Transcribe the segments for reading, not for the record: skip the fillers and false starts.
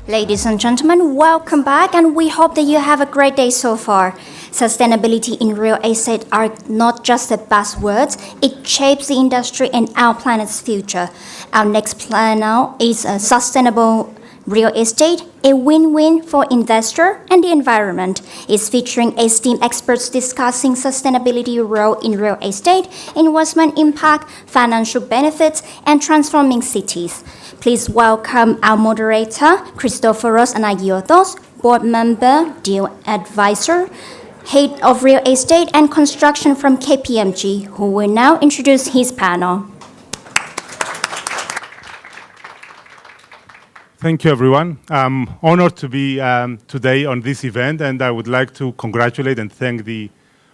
Ladies and gentlemen, welcome back, and we hope that you have a great day so far. Sustainability in real estate are not just the buzzwords, it shapes the industry and our planet's future. Our next panel is a sustainable real estate, a win-win for investor and the environment. It's featuring esteemed experts discussing sustainability role in real estate, investment impact, financial benefits, and transforming cities. Please welcome our moderator, Christophoros Anayiotos, board member, deal advisor, head of real estate and construction from KPMG, who will now introduce his panel. Thank you, everyone. I'm honored to be today on this event, and I would like to congratulate and thank the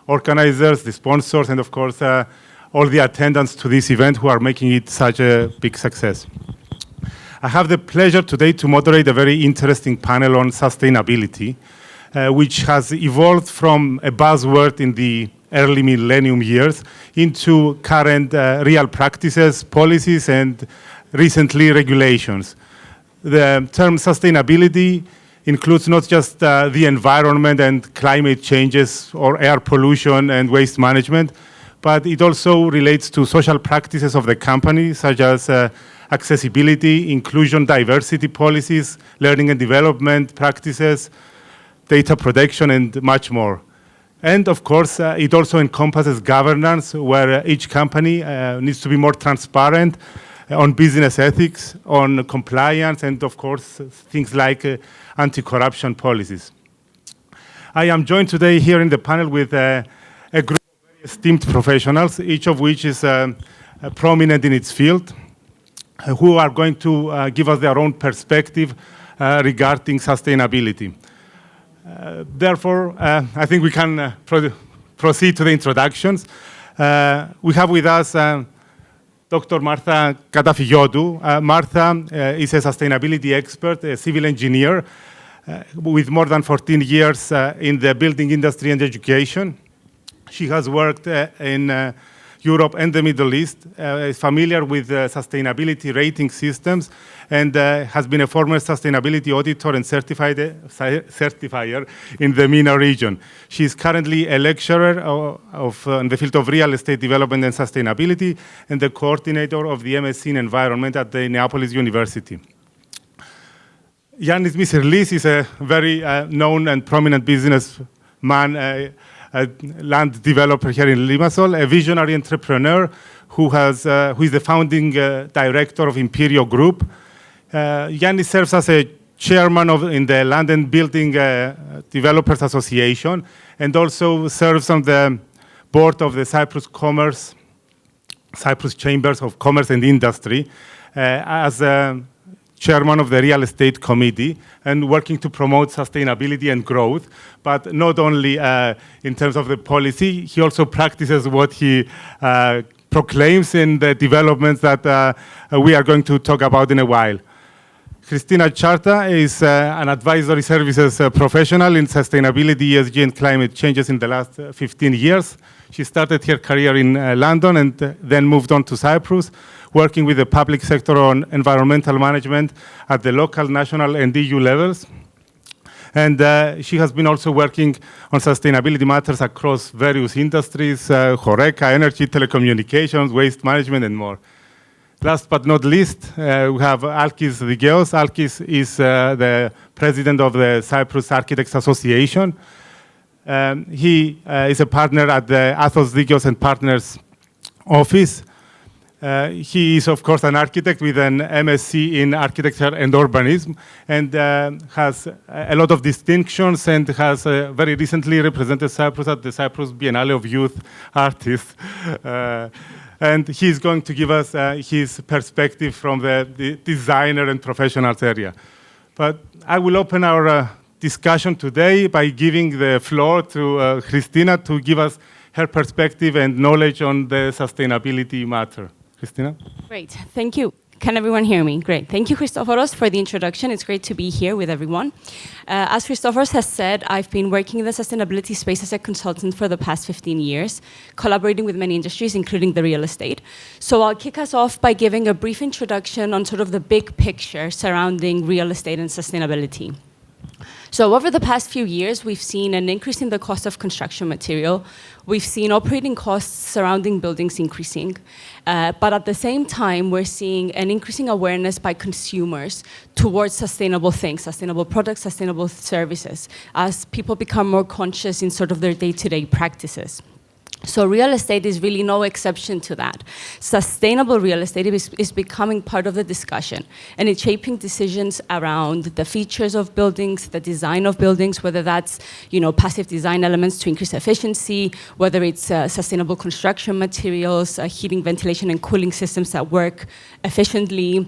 organizers, the sponsors, and of course, all the attendants to this event who are making it such a big success. I have the pleasure today to moderate a very interesting panel on sustainability, which has evolved from a buzzword in the early millennium years into current real practices, policies, and recently regulations. The term sustainability includes not just the environment and climate changes or air pollution and waste management, but it also relates to social practices of the company, such as accessibility, inclusion, diversity policies, learning and development practices, data protection, and much more. And of course, it also encompasses governance, where each company needs to be more transparent on business ethics, on compliance, and of course, things like anti-corruption policies. I am joined today here in the panel with a group of very esteemed professionals, each of which is prominent in its field, who are going to give us their own perspective regarding sustainability. Therefore, I think we can proceed to the introductions. We have with us Dr. Martha Katafiotou. Martha is a sustainability expert, a civil engineer with more than 14 years in the building industry and education. She has worked in Europe and the Middle East, is familiar with sustainability rating systems, and has been a former sustainability auditor and certifier in the MENA region. She is currently a lecturer in the field of real estate development and sustainability, and the coordinator of the MSc in Environment at the Neapolis University. Yannis Misirlis is a very known and prominent businessman, a land developer here in Limassol, a visionary entrepreneur who is the founding director of Imperio Group. Yannis serves as a chairman in the Land and Building Developers Association, and also serves on the board of the Cyprus Chambers of Commerce and Industry as chairman of the Real Estate Committee, and working to promote sustainability and growth. But not only in terms of the policy, he also practices what he proclaims in the developments that we are going to talk about in a while. Christina Charta is an advisory services professional in sustainability, ESG, and climate changes in the last 15 years. She started her career in London and then moved on to Cyprus, working with the public sector on environmental management at the local, national, and EU levels. And she has been also working on sustainability matters across various industries, HoReCa, energy, telecommunications, waste management, and more. Last but not least, we have Alkis Digeos. Alkis is the president of the Cyprus Architects Association. He is a partner at the Athos Digeos and Partners office. He is, of course, an architect with an MSc in architecture and urbanism, and has a lot of distinctions, and has very recently represented Cyprus at the Cyprus Biennale of Youth Artists. And he's going to give us his perspective from the designer and professionals area. But I will open our discussion today by giving the floor to Christina to give us her perspective and knowledge on the sustainability matter. Christina? Great, thank you. Can everyone hear me? Great. Thank you, Christophoros, for the introduction. It's great to be here with everyone. As Christophoros has said, I've been working in the sustainability space as a consultant for the past 15 years, collaborating with many industries, including the real estate. So I'll kick us off by giving a brief introduction on sort of the big picture surrounding real estate and sustainability. So over the past few years, we've seen an increase in the cost of construction material. We've seen operating costs surrounding buildings increasing. But at the same time, we're seeing an increasing awareness by consumers towards sustainable things, sustainable products, sustainable services, as people become more conscious in sort of their day-to-day practices. So real estate is really no exception to that. Sustainable real estate is becoming part of the discussion, and it's shaping decisions around the features of buildings, the design of buildings, whether that's passive design elements to increase efficiency, whether it's sustainable construction materials, heating, ventilation, and cooling systems that work efficiently,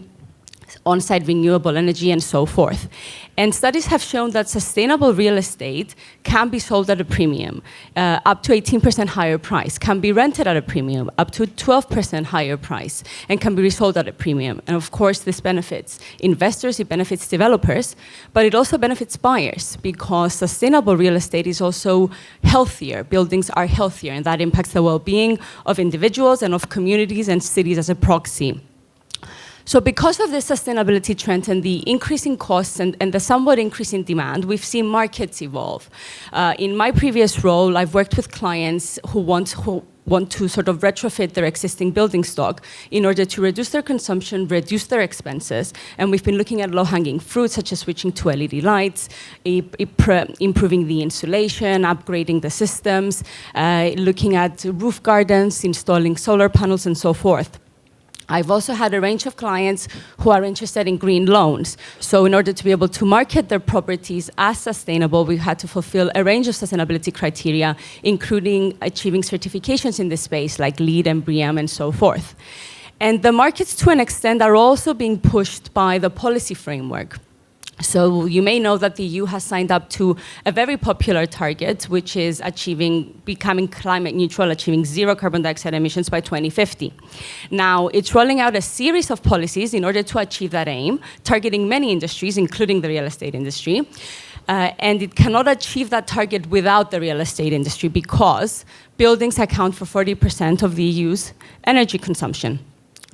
on-site renewable energy, and so forth. And studies have shown that sustainable real estate can be sold at a premium, up to 18% higher price, can be rented at a premium, up to 12% higher price, and can be resold at a premium. And of course, this benefits investors, it benefits developers, but it also benefits buyers, because sustainable real estate is also healthier. Buildings are healthier, and that impacts the well-being of individuals and of communities and cities as a proxy. So because of this sustainability trend and the increasing costs and the somewhat increasing demand, we've seen markets evolve. In my previous role, I've worked with clients who want to sort of retrofit their existing building stock in order to reduce their consumption, reduce their expenses. And we've been looking at low-hanging fruit, such as switching to LED lights, improving the insulation, upgrading the systems, looking at roof gardens, installing solar panels, and so forth. I've also had a range of clients who are interested in green loans. So in order to be able to market their properties as sustainable, we've had to fulfill a range of sustainability criteria, including achieving certifications in this space like LEED and BREEAM and so forth. And the markets, to an extent, are also being pushed by the policy framework. So you may know that the EU has signed up to a very popular target, which is becoming climate neutral, achieving zero carbon dioxide emissions by 2050. Now, it's rolling out a series of policies in order to achieve that aim, targeting many industries, including the real estate industry. And it cannot achieve that target without the real estate industry, because buildings account for 40% of the EU's energy consumption.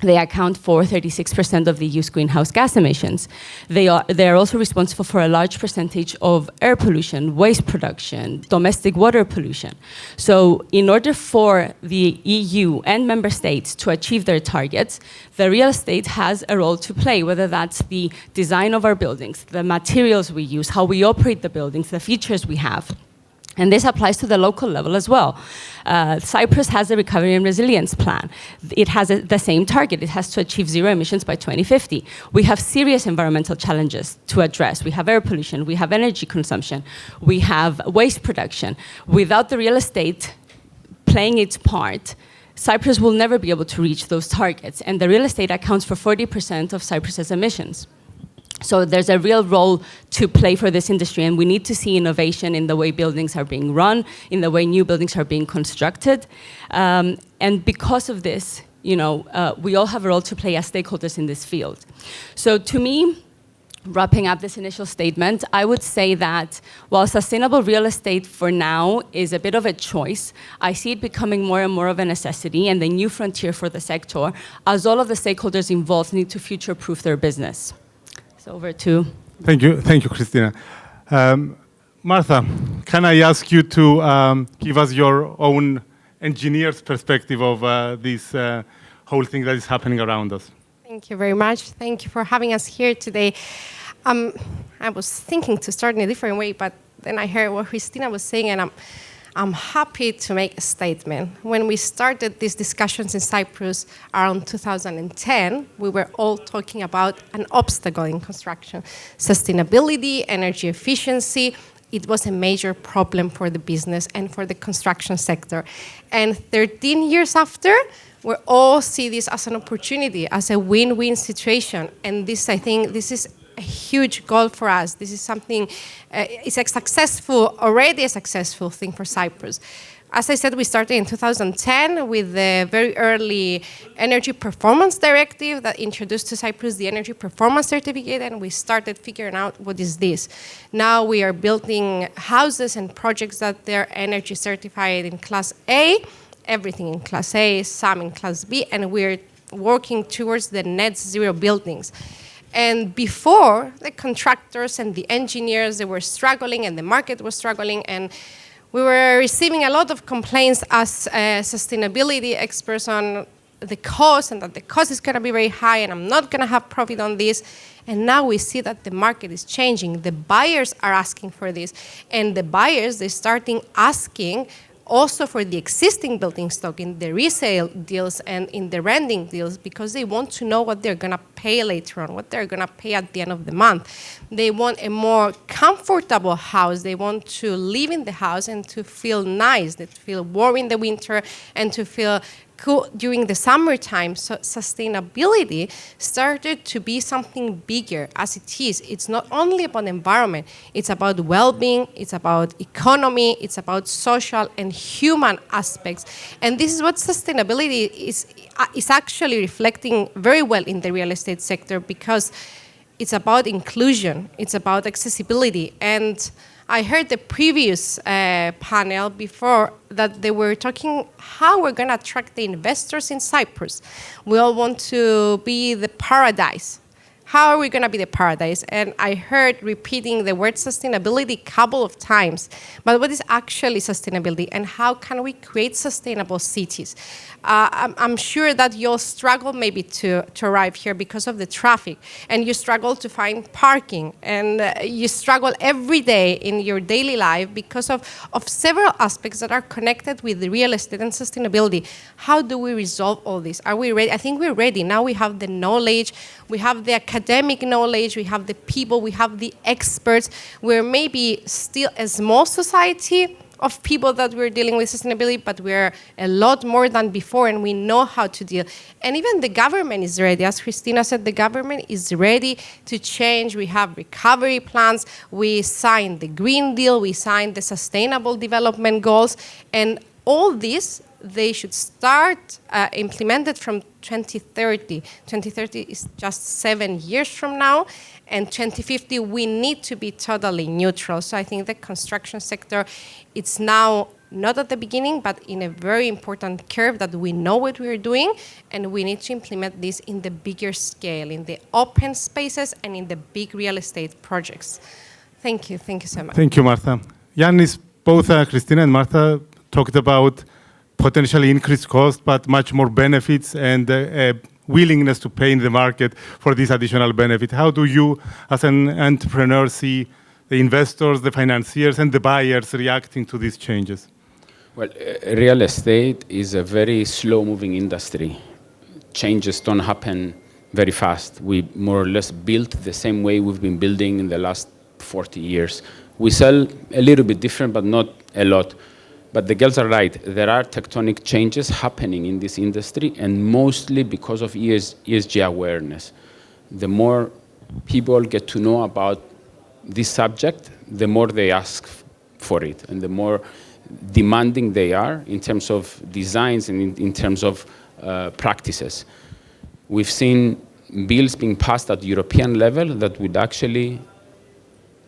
They account for 36% of the EU's greenhouse gas emissions. They are also responsible for a large percentage of air pollution, waste production, domestic water pollution. So in order for the EU and member states to achieve their targets, the real estate has a role to play, whether that's the design of our buildings, the materials we use, how we operate the buildings, the features we have. And this applies to the local level as well. Cyprus has a recovery and resilience plan. It has the same target. It has to achieve zero emissions by 2050. We have serious environmental challenges to address. We have air pollution, we have energy consumption, we have waste production. Without the real estate playing its part, Cyprus will never be able to reach those targets. And the real estate accounts for 40% of Cyprus's emissions. So there's a real role to play for this industry, and we need to see innovation in the way buildings are being run, in the way new buildings are being constructed. And because of this, we all have a role to play as stakeholders in this field. So to me, wrapping up this initial statement, I would say that while sustainable real estate for now is a bit of a choice, I see it becoming more and more of a necessity and a new frontier for the sector, as all of the stakeholders involved need to future-proof their business. Over to... Thank you, Christina. Martha, can I ask you to give us your own engineer's perspective of this whole thing that is happening around us? Thank you very much. Thank you for having us here today. I was thinking to start in a different way, but then I heard what Christina was saying, and I'm happy to make a statement. When we started these discussions in Cyprus around 2010, we were all talking about an obstacle in construction. Sustainability, energy efficiency, it was a major problem for the business and for the construction sector. And 13 years after, we all see this as an opportunity, as a win-win situation. And this, I think, this is a huge goal for us. This is something, it's already a successful thing for Cyprus. As I said, we started in 2010 with the very early Energy Performance Directive that introduced to Cyprus the Energy Performance Certificate, and we started figuring out what is this. Now we are building houses and projects that they're energy certified in Class A, everything in Class A, some in Class B, and we're working towards the net zero buildings. And before, the contractors and the engineers, they were struggling, and the market was struggling, and we were receiving a lot of complaints as sustainability experts on the cost, and that the cost is going to be very high, and I'm not going to have profit on this. And now we see that the market is changing. The buyers are asking for this, and the buyers, they're starting asking also for the existing building stock in the resale deals and in the renting deals, because they want to know what they're going to pay later on, what they're going to pay at the end of the month. They want a more comfortable house. They want to live in the house and to feel nice, to feel warm in the winter and to feel cool during the summertime. So sustainability started to be something bigger as it is. It's not only about environment, it's about well-being, it's about economy, it's about social and human aspects. And this is what sustainability is actually reflecting very well in the real estate sector, because it's about inclusion, it's about accessibility. And I heard the previous panel before that they were talking how we're going to attract the investors in Cyprus. We all want to be the paradise. How are we going to be the paradise? And I heard repeating the word sustainability a couple of times. But what is actually sustainability, and how can we create sustainable cities? I'm sure that you'll struggle maybe to arrive here because of the traffic, and you struggle to find parking, and you struggle every day in your daily life because of several aspects that are connected with the real estate and sustainability. How do we resolve all this? Are we ready? I think we're ready. Now we have the knowledge, we have the academic knowledge, we have the people, we have the experts. We're maybe still a small society of people that we're dealing with sustainability, but we're a lot more than before, and we know how to deal. And even the government is ready. As Christina said, the government is ready to change. We have recovery plans. We signed the Green Deal. We signed the Sustainable Development Goals. And all this, they should start implemented from 2030. 2030 is just 7 years from now. And 2050, we need to be totally neutral. So I think the construction sector, it's now not at the beginning, but in a very important curve that we know what we're doing, and we need to implement this in the bigger scale, in the open spaces and in the big real estate projects. Thank you so much. Thank you, Martha. Yannis, both Christina and Martha talked about potentially increased cost, but much more benefits and willingness to pay in the market for this additional benefit. How do you, as an entrepreneur, see the investors, the financiers, and the buyers reacting to these changes? Well, real estate is a very slow-moving industry. Changes don't happen very fast. We more or less built the same way we've been building in the last 40 years. We sell a little bit different, but not a lot. But the girls are right. There are tectonic changes happening in this industry, and mostly because of ESG awareness. The more people get to know about this subject, the more they ask for it, and the more demanding they are in terms of designs and in terms of practices. We've seen bills being passed at the European level that would actually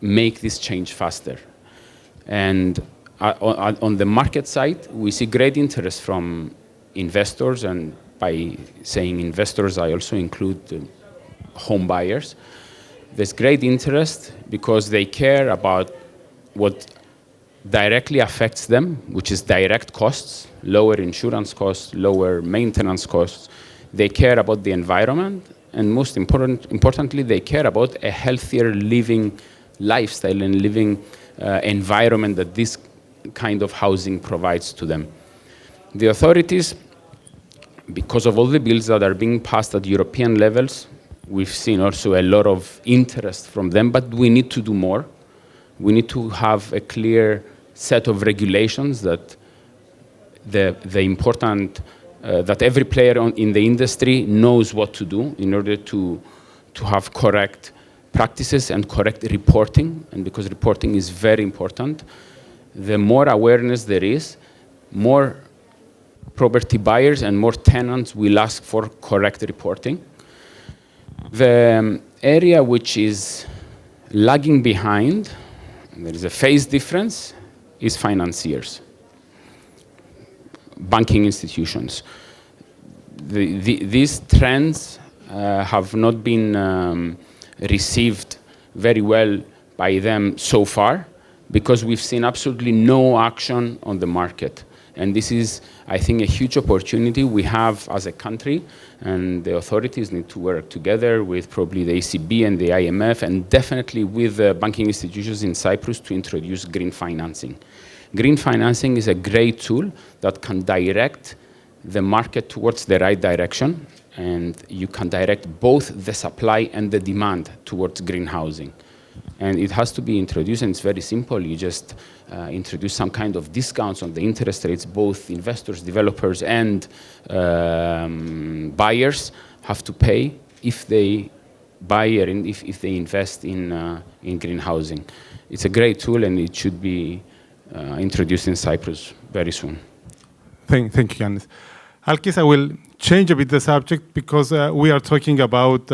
make this change faster. And on the market side, we see great interest from investors, and by saying investors, I also include home buyers. There's great interest because they care about what directly affects them, which is direct costs, lower insurance costs, lower maintenance costs. They care about the environment, and most importantly, they care about a healthier living lifestyle and living environment that this kind of housing provides to them. The authorities, because of all the bills that are being passed at European levels, we've seen also a lot of interest from them, but we need to do more. We need to have a clear set of regulations that that every player in the industry knows what to do in order to have correct practices and correct reporting. And because reporting is very important, the more awareness there is, more property buyers and more tenants will ask for correct reporting. The area which is lagging behind, there is a phase difference, is financiers, banking institutions. These trends have not been received very well by them so far, because we've seen absolutely no action on the market. And this is, I think, a huge opportunity we have as a country, and the authorities need to work together with probably the ECB and the IMF, and definitely with the banking institutions in Cyprus to introduce green financing. Green financing is a great tool that can direct the market towards the right direction, and you can direct both the supply and the demand towards green housing. And it has to be introduced, and it's very simple. You just introduce some kind of discounts on the interest rates. Both investors, developers, and buyers have to pay if they buy or if they invest in green housing. It's a great tool, and it should be introduced in Cyprus very soon. Thank you, Yannis. Alkis, I will change a bit the subject because we are talking about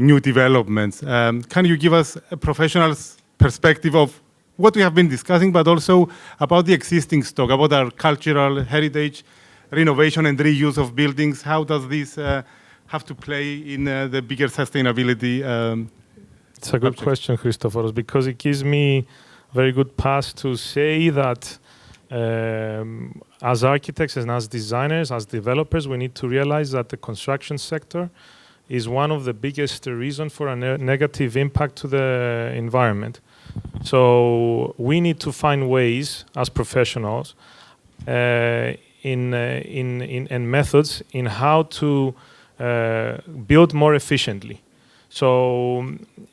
new developments. Can you give us a professional's perspective of what we have been discussing, but also about the existing stock, about our cultural heritage, renovation and reuse of buildings? How does this have to play in the bigger sustainability? It's a good question, Christophoros, because it gives me a very good pass to say that as architects and as designers, as developers, we need to realize that the construction sector is one of the biggest reasons for a negative impact to the environment. So we need to find ways as professionals in methods in how to build more efficiently. So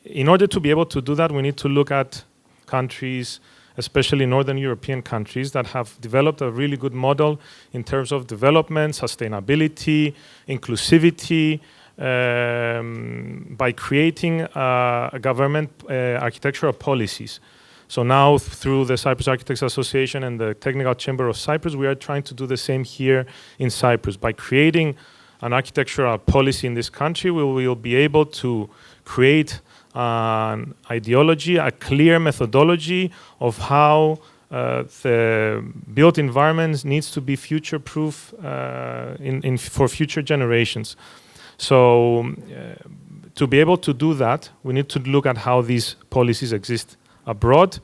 in order to be able to do that, we need to look at countries, especially Northern European countries, that have developed a really good model in terms of development, sustainability, inclusivity, by creating government architectural policies. So now through the Cyprus Architects Association and the Technical Chamber of Cyprus, we are trying to do the same here in Cyprus. By creating an architectural policy in this country, we will be able to create an ideology, a clear methodology of how the built environment needs to be future-proof for future generations. So to be able to do that, we need to look at how these policies exist abroad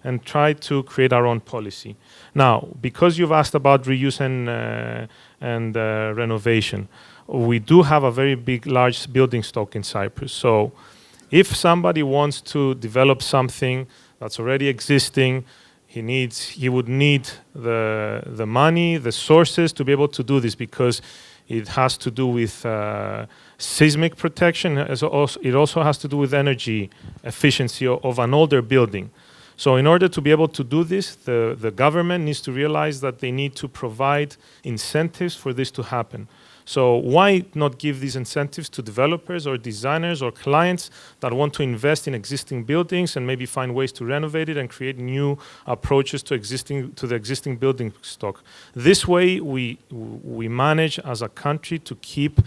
and try to create our own policy. Now, because you've asked about reuse and renovation, we do have a very big, large building stock in Cyprus. So if somebody wants to develop something that's already existing, he would need the money, the sources to be able to do this, because it has to do with seismic protection. It also has to do with energy efficiency of an older building. So in order to be able to do this, the government needs to realize that they need to provide incentives for this to happen. So why not give these incentives to developers or designers or clients that want to invest in existing buildings and maybe find ways to renovate it and create new approaches to the existing building stock? This way, we manage as a country to keep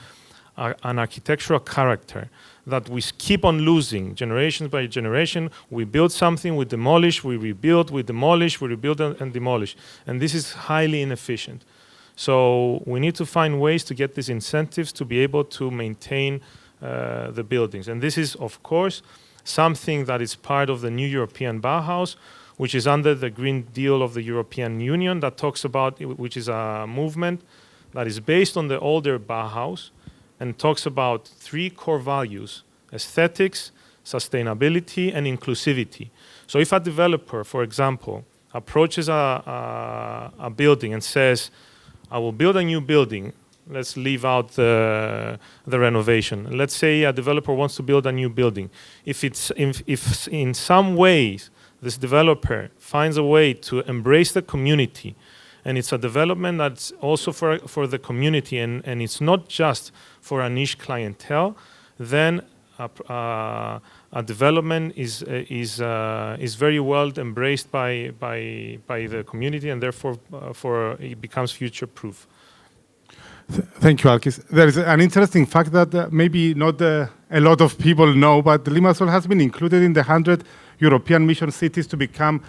an architectural character that we keep on losing generation by generation. We build something, we demolish, we rebuild, we demolish, we rebuild and demolish. And this is highly inefficient. So we need to find ways to get these incentives to be able to maintain the buildings. And this is, of course, something that is part of the new European Bauhaus, which is under the Green Deal of the European Union, that talks about, which is a movement that is based on the older Bauhaus and talks about three core values: aesthetics, sustainability, and inclusivity. So if a developer, for example, approaches a building and says, I will build a new building, let's leave out the renovation. Let's say a developer wants to build a new building. If in some ways this developer finds a way to embrace the community, and it's a development that's also for the community, and it's not just for a niche clientele, then development is very well embraced by the community, and therefore it becomes future-proof. Thank you, Alkis. There is an interesting fact that maybe not a lot of people know, but Limassol has been included in the 100 European mission cities to become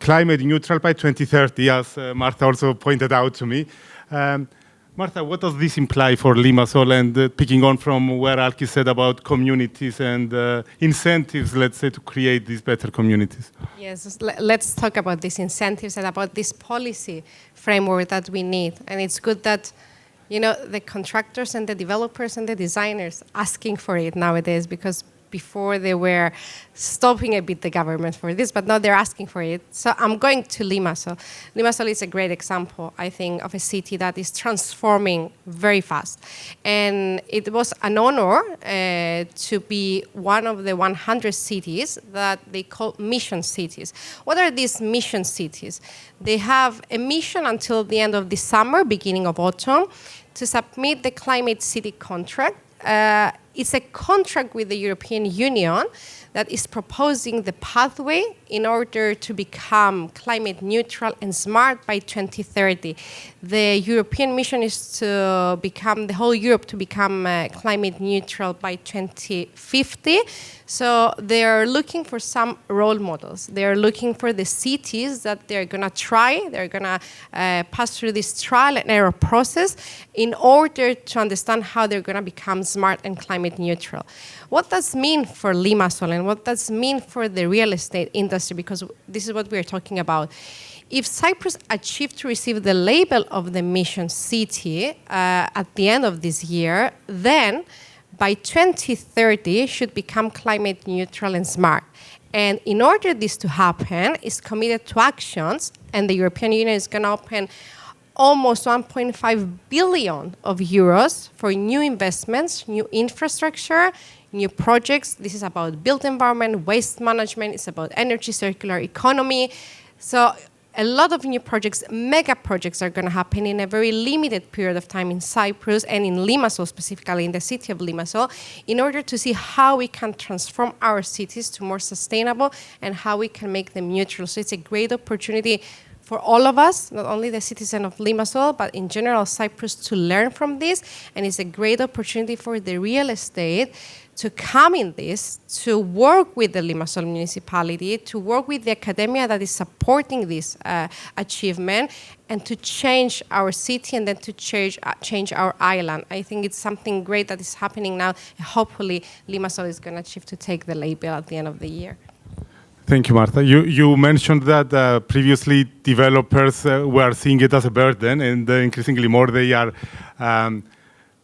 climate neutral by 2030, as Martha also pointed out to me. Martha, what does this imply for Limassol, and picking on from where Alkis said about communities and incentives, let's say, to create these better communities? Yes, let's talk about these incentives and about this policy framework that we need. And it's good that, you know, the contractors and the developers and the designers asking for it nowadays, because before they were stopping a bit the government for this, but now they're asking for it. So I'm going to Limassol. Limassol is a great example, I think, of a city that is transforming very fast. And it was an honor to be one of the 100 cities that they call mission cities. What are these mission cities? They have a mission until the end of the summer, beginning of autumn, to submit the climate city contract. It's a contract with the European Union that is proposing the pathway in order to become climate neutral and smart by 2030. The European mission is to become, the whole Europe to become climate neutral by 2050. So they're looking for some role models. They're looking for the cities that they're gonna try, they're gonna pass through this trial and error process in order to understand how they're gonna become smart and climate neutral. What does mean for Limassol, and what does mean for the real estate industry? Because this is what we're talking about. If Cyprus achieved to receive the label of the mission city at the end of this year, then by 2030 should become climate neutral and smart. And in order this to happen, it's committed to actions, and the European Union is going to open almost 1.5 billion of euros for new investments, new infrastructure, new projects. This is about built environment, waste management, it's about energy circular economy. So a lot of new projects, mega projects, are going to happen in a very limited period of time in Cyprus and in Limassol, specifically in the city of Limassol, in order to see how we can transform our cities to more sustainable and how we can make them neutral. So it's a great opportunity for all of us, not only the citizens of Limassol, but in general Cyprus, to learn from this. And it's a great opportunity for the real estate to come in this, to work with the Limassol municipality, to work with the academia that is supporting this achievement, and to change our city and then to change our island. I think it's something great that is happening now. Hopefully, Limassol is going to achieve to take the label at the end of the year. Thank you, Martha. You mentioned that previously developers were seeing it as a burden, and increasingly more they are,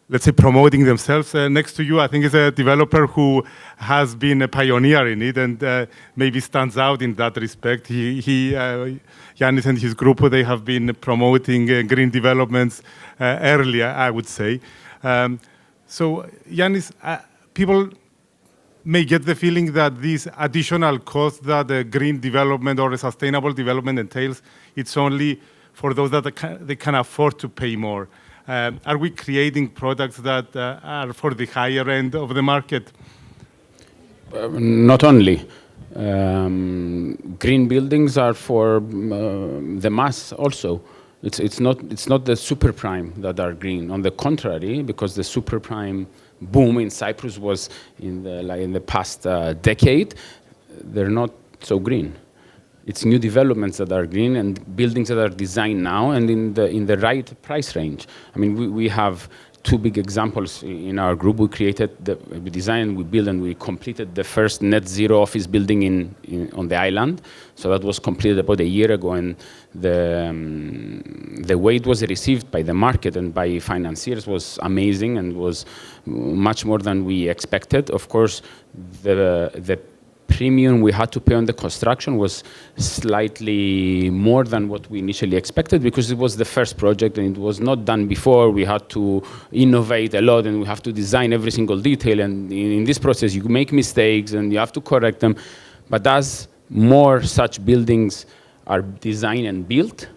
let's say, promoting themselves. Next to you, I think, is a developer who has been a pioneer in it and maybe stands out in that respect. Yannis and his group, they have been promoting green developments earlier, I would say. So, Yannis, people may get the feeling that this additional cost that a green development or a sustainable development entails, it's only for those that they can afford to pay more. Are we creating products that are for the higher end of the market? Not only. Green buildings are for the mass also. It's not the super prime that are green. On the contrary, because the super prime boom in Cyprus was in the past decade, they're not so green. It's new developments that are green and buildings that are designed now and in the right price range. I mean, we have two big examples in our group. We designed, we built, and we completed the first net zero office building on the island. So that was completed about a year ago, and the way it was received by the market and by financiers was amazing and was much more than we expected. Of course, the premium we had to pay on the construction was slightly more than what we initially expected, because it was the first project and it was not done before. We had to innovate a lot and we have to design every single detail, and in this process you make mistakes and you have to correct them. But as more such buildings are designed and built,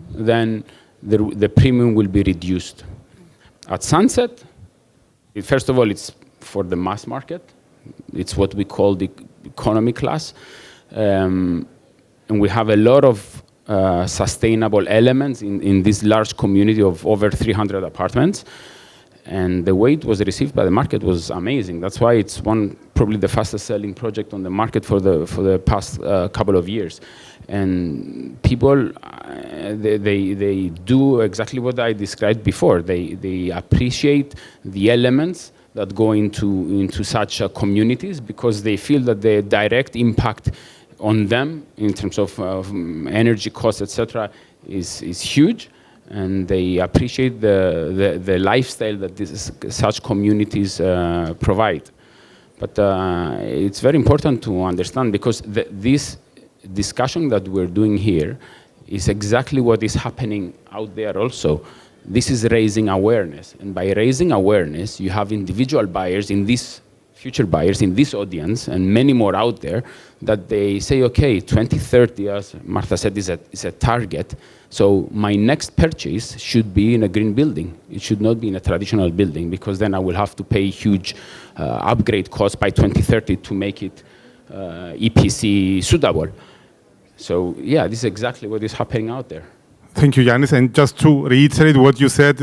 then the premium will be reduced. At Sunset, first of all, it's for the mass market. It's what we call the economy class. And we have a lot of sustainable elements in this large community of over 300 apartments. And the way it was received by the market was amazing. That's why it's probably the fastest selling project on the market for the past couple of years. And people, they do exactly what I described before. They appreciate the elements that go into such communities because they feel that the direct impact on them in terms of energy costs, etc., is huge. And they appreciate the lifestyle that such communities provide. But it's very important to understand because this discussion that we're doing here is exactly what is happening out there also. This is raising awareness. And by raising awareness, you have individual buyers in this future buyers in this audience and many more out there that they say, okay, 2030, as Martha said, is a target. So my next purchase should be in a green building. It should not be in a traditional building because then I will have to pay huge upgrade costs by 2030 to make it EPC suitable. So yeah, this is exactly what is happening out there. Thank you, Yanis. And just to reiterate what you said,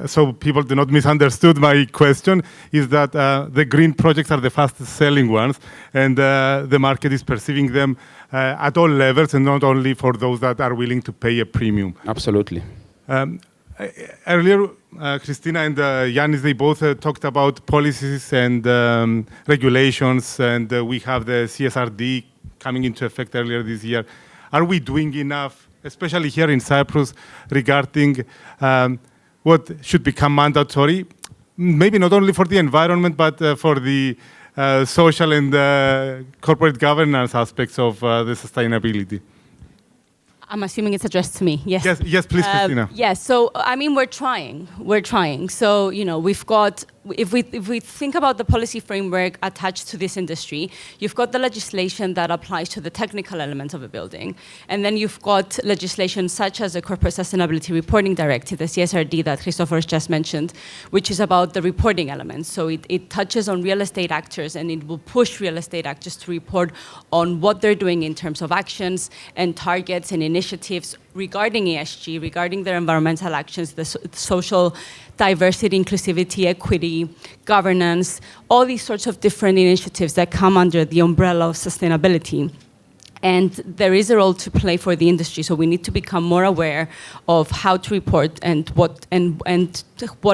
so people do not misunderstood my question, is that the green projects are the fastest selling ones, and the market is perceiving them at all levels, and not only for those that are willing to pay a premium. Absolutely. Earlier, Christina and Yanis, they both talked about policies and regulations, and we have the CSRD coming into effect earlier this year. Are we doing enough, especially here in Cyprus, regarding what should become mandatory, maybe not only for the environment, but for the social and corporate governance aspects of the sustainability? I'm assuming it's addressed to me. Yes. Yes, please, Christina. Yes. So I mean, we're trying. So we've got. If we think about the policy framework attached to this industry, you've got the legislation that applies to the technical elements of a building, and then you've got legislation such as the Corporate Sustainability Reporting Directive, the CSRD that Christophoros just mentioned, which is about the reporting elements. So it touches on real estate actors, and it will push real estate actors to report on what they're doing in terms of actions and targets and initiatives regarding ESG, regarding their environmental actions, the social diversity, inclusivity, equity, governance, all these sorts of different initiatives that come under the umbrella of sustainability. And there is a role to play for the industry, so we need to become more aware of how to report and what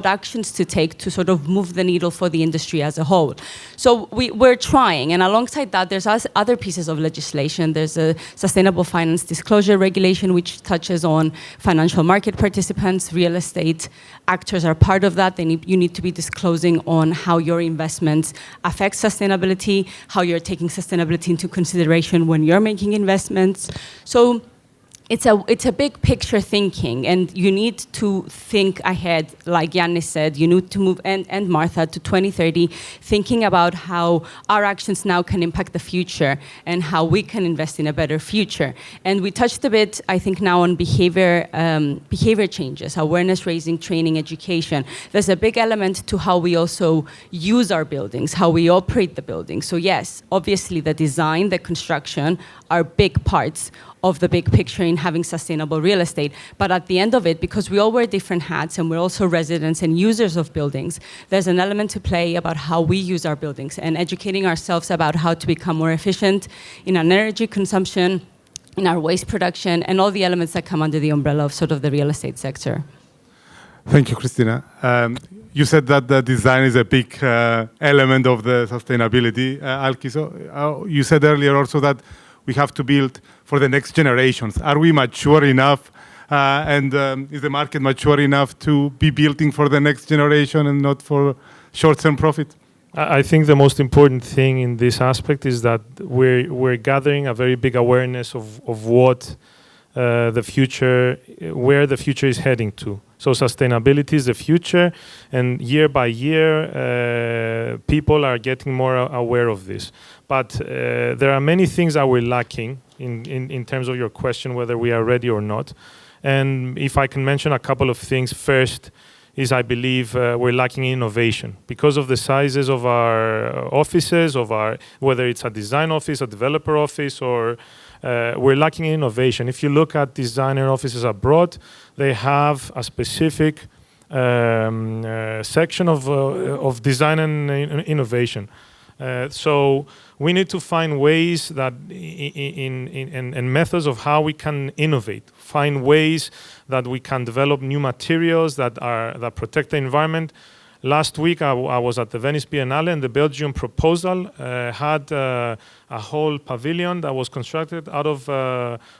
actions to take to sort of move the needle for the industry as a whole. So we're trying, and alongside that, there's other pieces of legislation. There's a Sustainable Finance Disclosure Regulation, which touches on financial market participants. Real estate actors are part of that. You need to be disclosing on how your investments affect sustainability, how you're taking sustainability into consideration when you're making investments. So it's a big picture thinking, and you need to think ahead, like Yannis said. You need to move, and Martha, to 2030, thinking about how our actions now can impact the future and how we can invest in a better future. And we touched a bit, I think, now on behavior changes, awareness raising, training, education. There's a big element to how we also use our buildings, how we operate the buildings. So yes, obviously the design, the construction are big parts of the big picture in having sustainable real estate. But at the end of it, because we all wear different hats and we're also residents and users of buildings, there's an element to play about how we use our buildings and educating ourselves about how to become more efficient in our energy consumption, in our waste production, and all the elements that come under the umbrella of sort of the real estate sector. Thank you, Christina. You said that the design is a big element of the sustainability, Alki. So you said earlier also that we have to build for the next generations. Are we mature enough, and is the market mature enough to be building for the next generation and not for short-term profit? I think the most important thing in this aspect is that we're gathering a very big awareness of what the future, where the future is heading to. So sustainability is the future, and year by year, people are getting more aware of this. But there are many things that we're lacking in terms of your question, whether we are ready or not. And if I can mention a couple of things, first, is I believe we're lacking innovation because of the sizes of our offices, whether it's a design office, a developer office, or we're lacking innovation. If you look at designer offices abroad, they have a specific section of design and innovation. So we need to find ways that and methods of how we can innovate, find ways that we can develop new materials that protect the environment. Last week I was at the Venice Biennale, and the Belgian proposal had a whole pavilion that was constructed out of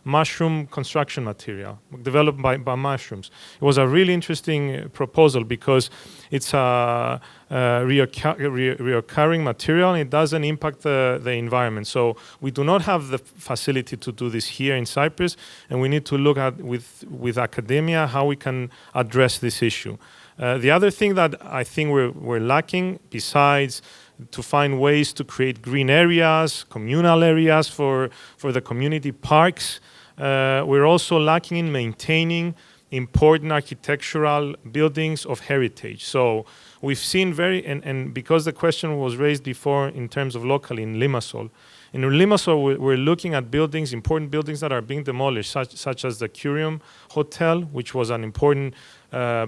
mushroom construction material, developed by mushrooms. It was a really interesting proposal because it's a reoccurring material, and it doesn't impact the environment. So we do not have the facility to do this here in Cyprus, and we need to look at with academia how we can address this issue. The other thing that I think we're lacking, besides to find ways to create green areas, communal areas for the community parks, we're also lacking in maintaining important architectural buildings of heritage. So we've seen and because the question was raised before in terms of locally in Limassol. In Limassol, we're looking at buildings, important buildings that are being demolished, such as the Curium Hotel, which was an important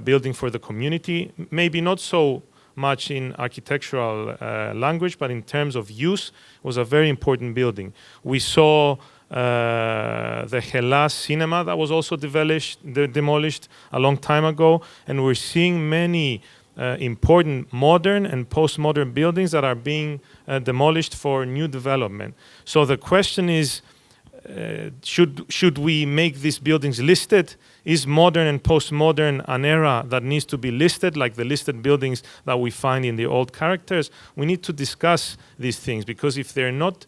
building for the community, maybe not so much in architectural language, but in terms of use, it was a very important building. We saw the Hellas cinema that was also demolished a long time ago, and we're seeing many important modern and postmodern buildings that are being demolished for new development. So the question is, should we make these buildings listed? Is modern and postmodern an era that needs to be listed, like the listed buildings that we find in the old characters? We need to discuss these things, because if they're not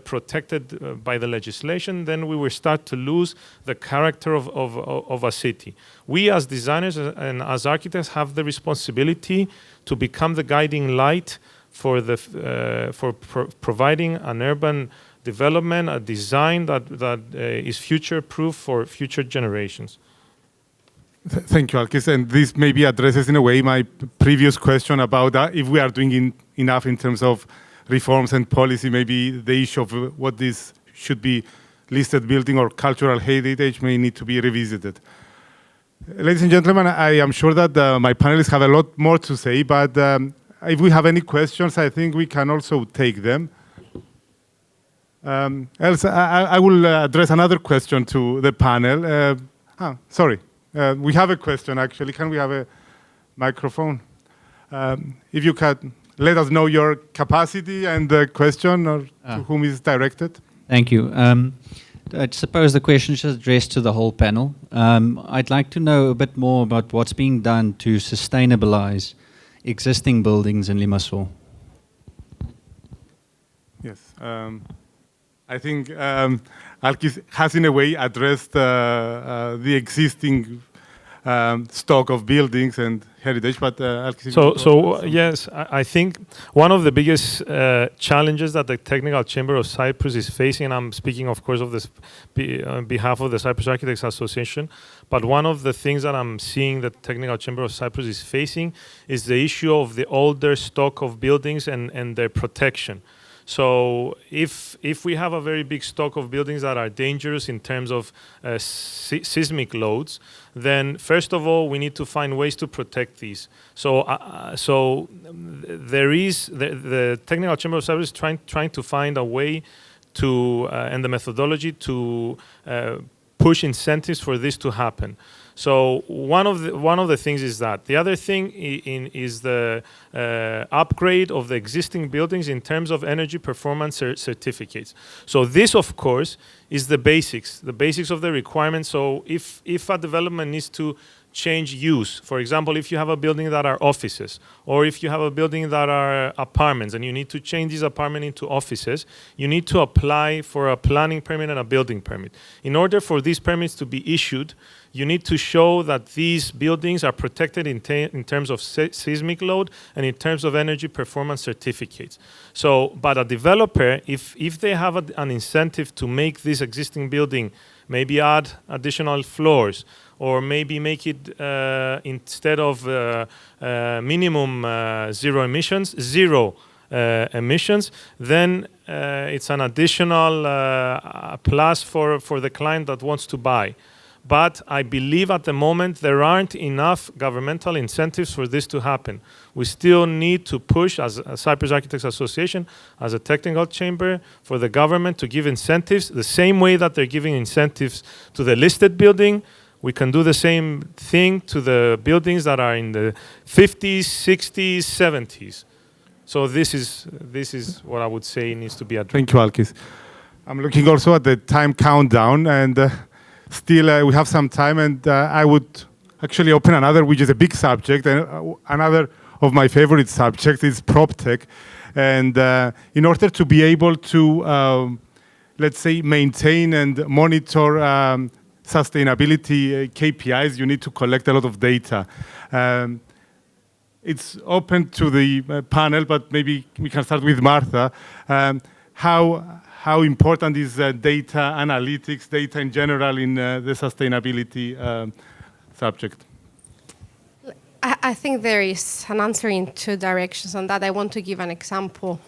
protected by the legislation, then we will start to lose the character of a city. We as designers and as architects have the responsibility to become the guiding light for providing an urban development, a design that is future-proof for future generations. Thank you, Alkis. And this maybe addresses in a way my previous question about if we are doing enough in terms of reforms and policy. Maybe the issue of what this should be listed building or cultural heritage may need to be revisited. Ladies and gentlemen, I am sure that my panelists have a lot more to say, but if we have any questions, I think we can also take them. Else, I will address another question to the panel. Sorry, we have a question actually. Can we have a microphone? If you can let us know your capacity and the question, or to whom is directed. Thank you. I suppose the question is addressed to the whole panel. I'd like to know a bit more about what's being done to sustainabilize existing buildings in Limassol. Yes. I think Alkis has in a way addressed the existing stock of buildings and heritage, but Alkis. So yes, I think one of the biggest challenges that the Technical Chamber of Cyprus is facing, and I'm speaking of course of this on behalf of the Cyprus Architects Association, but one of the things that I'm seeing that the Technical Chamber of Cyprus is facing is the issue of the older stock of buildings and their protection. So if we have a very big stock of buildings that are dangerous in terms of seismic loads, then first of all we need to find ways to protect these. So there is the Technical Chamber of Cyprus trying to find a way to and the methodology to push incentives for this to happen. So one of the things is that. The other thing is the upgrade of the existing buildings in terms of energy performance certificates. So this, of course, is the basics of the requirements. So if a development needs to change use, for example, if you have a building that are offices, or if you have a building that are apartments and you need to change these apartments into offices, you need to apply for a planning permit and a building permit. In order for these permits to be issued, you need to show that these buildings are protected in terms of seismic load and in terms of energy performance certificates. So, but a developer, if they have an incentive to make this existing building maybe add additional floors, or maybe make it instead of minimum zero emissions, zero emissions, then it's an additional plus for the client that wants to buy. But I believe at the moment there aren't enough governmental incentives for this to happen. We still need to push, as a Cyprus Architects Association, as a technical chamber, for the government to give incentives the same way that they're giving incentives to the listed building. We can do the same thing to the buildings that are in the 50s, 60s, 70s. So this is what I would say needs to be addressed. Thank you, Alkis. I'm looking also at the time countdown, and still we have some time, and I would actually open another, which is a big subject, and another of my favorite subjects is PropTech. And in order to be able to, let's say, maintain and monitor sustainability KPIs, you need to collect a lot of data. It's open to the panel, but maybe we can start with Martha. How important is data analytics, data in general in the sustainability subject? I think there is an answer in two directions on that. I want to give an example.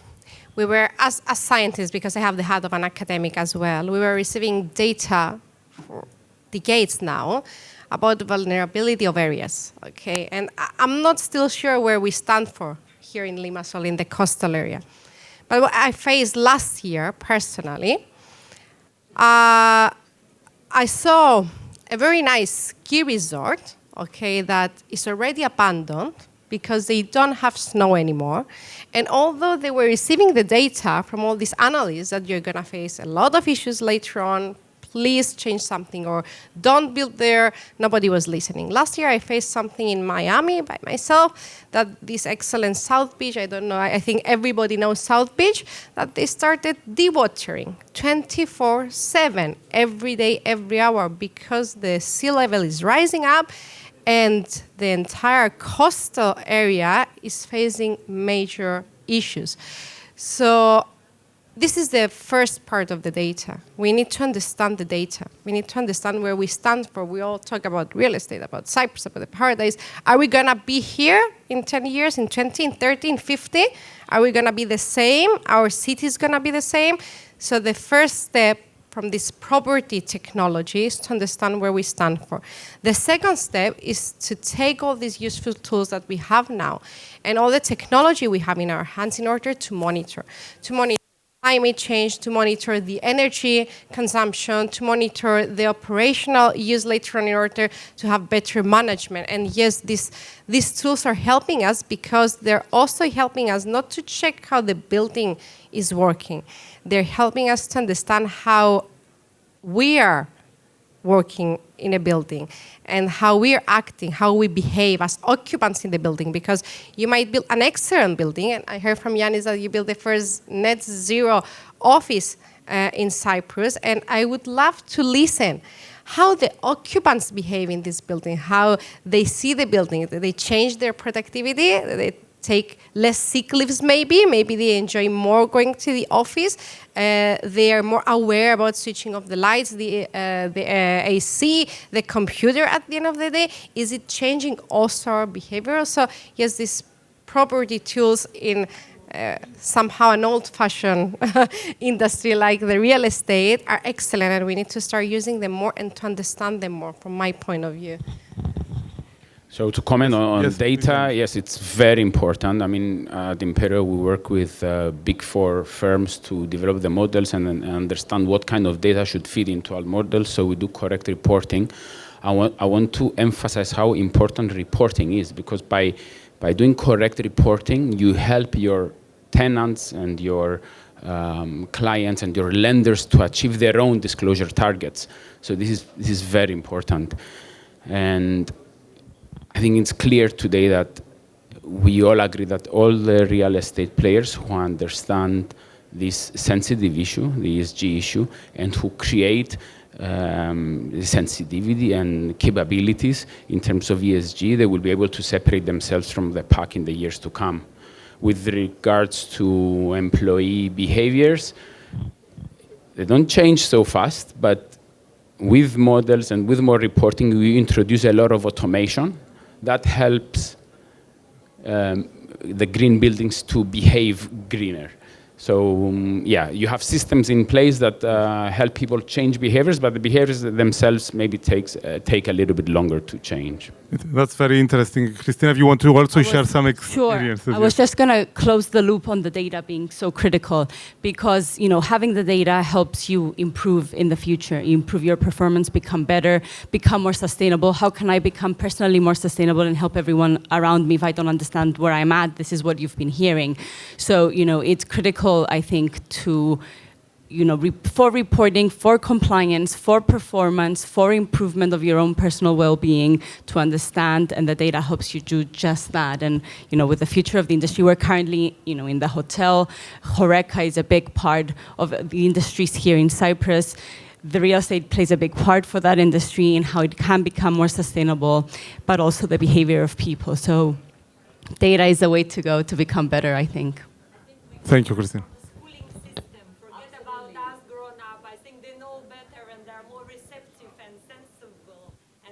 We were, as scientists, because I have the hat of an academic as well, we were receiving data for decades now about the vulnerability of areas, okay? And I'm not still sure where we stand for here in Limassol, in the coastal area. But what I faced last year, personally, I saw a very nice ski resort, okay, that is already abandoned because they don't have snow anymore. And although they were receiving the data from all these analysts that you're gonna face a lot of issues later on, please change something or don't build there, nobody was listening. Last year I faced something in Miami by myself, that this excellent South Beach, I don't know, I think everybody knows South Beach, that they started dewatering 24/7, every day, every hour, because the sea level is rising up and the entire coastal area is facing major issues. So this is the first part of the data. We need to understand the data. We need to understand where we stand for. We all talk about real estate, about Cyprus, about the paradise. Are we gonna be here in 10 years, in 20, in 30, in 50? Are we gonna be the same? Our city is gonna be the same? So the first step from this property technology is to understand where we stand for. The second step is to take all these useful tools that we have now and all the technology we have in our hands in order to monitor climate change, to monitor the energy consumption, to monitor the operational use later on in order to have better management. And yes, these tools are helping us because they're also helping us not to check how the building is working. They're helping us to understand how we are working in a building and how we are acting, how we behave as occupants in the building, because you might build an excellent building, and I heard from Yanis that you built the first net zero office in Cyprus, and I would love to listen how the occupants behave in this building, how they see the building, they change their productivity, they take less sick leaves maybe they enjoy more going to the office, they are more aware about switching off the lights, the AC, the computer at the end of the day. Is it changing also our behavior? So yes, these property tools in somehow an old-fashioned industry like the real estate are excellent, and we need to start using them more and to understand them more from my point of view. So to comment on Yes, data, yes, it's very important. I mean, at Imperial, we work with big four firms to develop the models and understand what kind of data should feed into our models, so we do correct reporting. I want to emphasize how important reporting is, because by doing correct reporting, you help your tenants and your clients and your lenders to achieve their own disclosure targets. So this is very important. And I think it's clear today that we all agree that all the real estate players who understand this sensitive issue, the ESG issue, and who create the sensitivity and capabilities in terms of ESG, they will be able to separate themselves from the pack in the years to come. With regards to employee behaviors, they don't change so fast, but with models and with more reporting, we introduce a lot of automation that helps the green buildings to behave greener. So yeah, you have systems in place that help people change behaviors, but the behaviors themselves maybe take a little bit longer to change. That's very interesting. Christina, if you want to also share some experiences. Sure. I was just going to close the loop on the data being so critical, because having the data helps you improve in the future. You improve your performance, become better, become more sustainable. How can I become personally more sustainable and help everyone around me if I don't understand where I'm at? This is what you've been hearing. So, it's critical, I think, to for reporting, for compliance, for performance, for improvement of your own personal well-being, to understand, and the data helps you do just that. And with the future of the industry, we're currently in the hotel. Horeca is a big part of the industries here in Cyprus. The real estate plays a big part for that industry and how it can become more sustainable, but also the behavior of people. So data is the way to go to become better, I think. Thank you, Christina.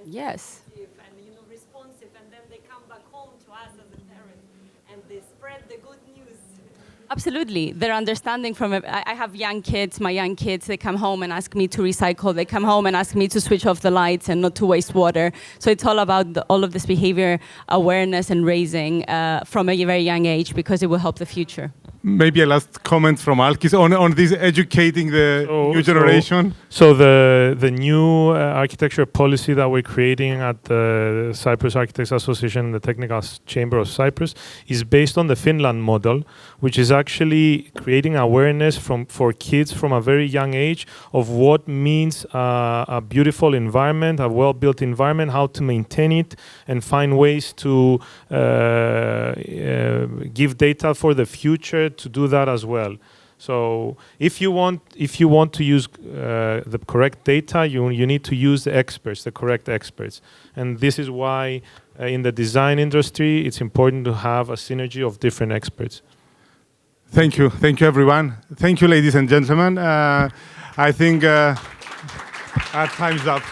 Yes. And responsive, and then they come back home to us as a parent, and they spread the good news. Absolutely. They're understanding from it. I have young kids, my young kids, they come home and ask me to recycle. They come home and ask me to switch off the lights and not to waste water. So it's all about all of this behavior awareness and raising from a very young age, because it will help the future. Maybe a last comment from Alkis on this educating the new generation. So the new architecture policy that we're creating at the Cyprus Architects Association and the Technical Chamber of Cyprus is based on the Finland model, which is actually creating awareness for kids from a very young age of what means a beautiful environment, a well-built environment, how to maintain it, and find ways to give data for the future to do that as well. So if you want to use the correct data, you need to use the experts, the correct experts. And this is why in the design industry, it's important to have a synergy of different experts. Thank you. Thank you, everyone. Thank you, ladies and gentlemen. I think our time's up.